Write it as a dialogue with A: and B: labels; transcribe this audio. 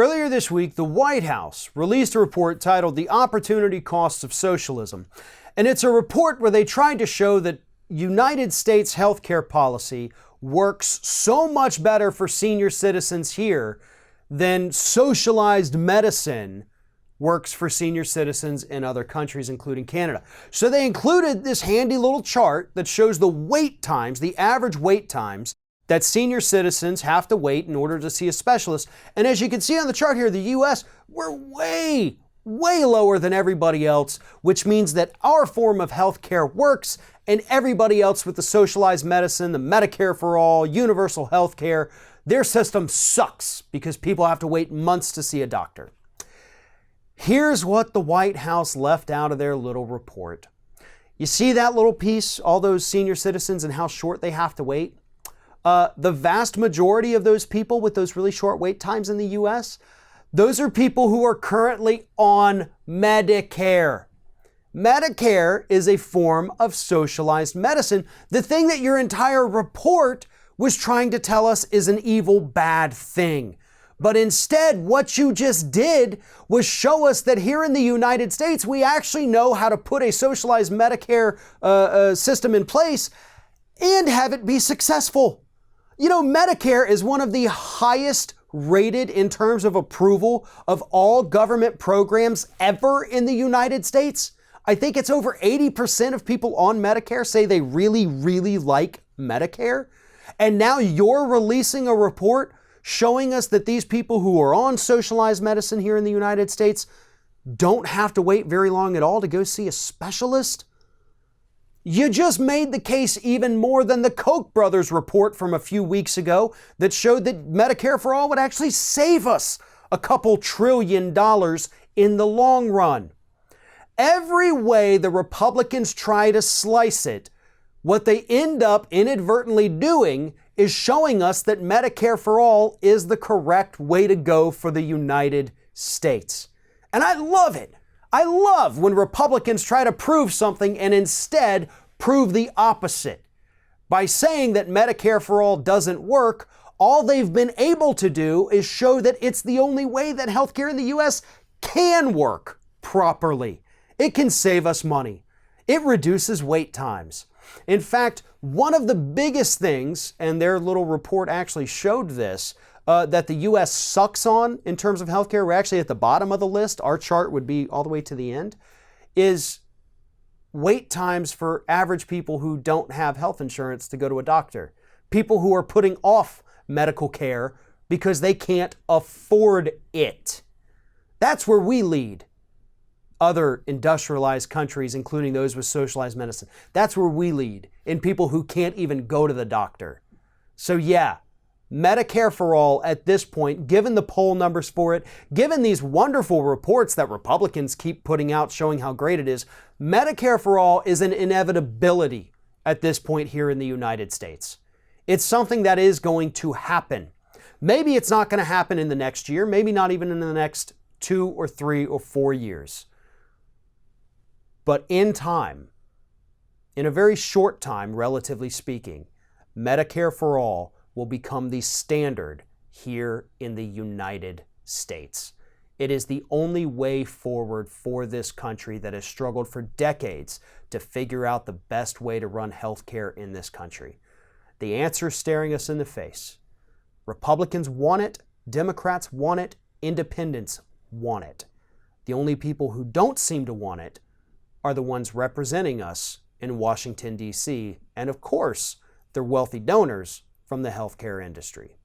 A: Earlier this week, the White House released a report titled The Opportunity Costs of Socialism. And it's a report where they tried to show that United States healthcare policy works so much better for senior citizens here than socialized medicine works for senior citizens in other countries, including Canada. So they included this handy little chart that shows the wait times, the average wait times that senior citizens have to wait in order to see a specialist. And as you can see on the chart here, the US, we're way lower than everybody else, which means that our form of healthcare works and everybody else with the socialized medicine, the Medicare for all, universal healthcare, their system sucks because people have to wait months to see a doctor. Here's what the White House left out of their little report. You see that little piece, all those senior citizens and how short they have to wait? The vast majority of those people with those really short wait times in the US, those are people who are currently on Medicare. Medicare is a form of socialized medicine. The thing that your entire report was trying to tell us is an evil, bad thing. But instead, what you just did was show us that here in the United States, we actually know how to put a socialized Medicare system in place and have it be successful. You know, Medicare is one of the highest rated in terms of approval of all government programs ever in the United States. I think it's over 80% of people on Medicare say they really like Medicare. And now you're releasing a report showing us that these people who are on socialized medicine here in the United States don't have to wait very long at all to go see a specialist? You just made the case even more than the Koch brothers report from a few weeks ago that showed that Medicare for all would actually save us a couple $1 trillion in the long run. Every way the Republicans try to slice it, what they end up inadvertently doing is showing us that Medicare for all is the correct way to go for the United States. And I love it. I love when Republicans try to prove something and instead prove the opposite. By saying that Medicare for all doesn't work, all they've been able to do is show that it's the only way that healthcare in the US can work properly. It can save us money. It reduces wait times. In fact, one of the biggest things, and their little report actually showed this, that the US sucks on in terms of healthcare, we're actually at the bottom of the list, our chart would be all the way to the end, is wait times for average people who don't have health insurance to go to a doctor. People who are putting off medical care because they can't afford it. That's where we lead other industrialized countries, including those with socialized medicine. That's where we lead, in people who can't even go to the doctor. So yeah, Medicare for all at this point, given the poll numbers for it, given these wonderful reports that Republicans keep putting out showing how great it is, Medicare for all is an inevitability at this point here in the United States. It's something that is going to happen. Maybe it's not going to happen in the next year, maybe not even in the next 2 or 3 or 4 years. But in time, in a very short time, relatively speaking, Medicare for all will become the standard here in the United States. It is the only way forward for this country that has struggled for decades to figure out the best way to run healthcare in this country. The answer is staring us in the face. Republicans want it, Democrats want it, independents want it. The only people who don't seem to want it are the ones representing us in Washington, D.C., and of course, their wealthy donors from the healthcare industry.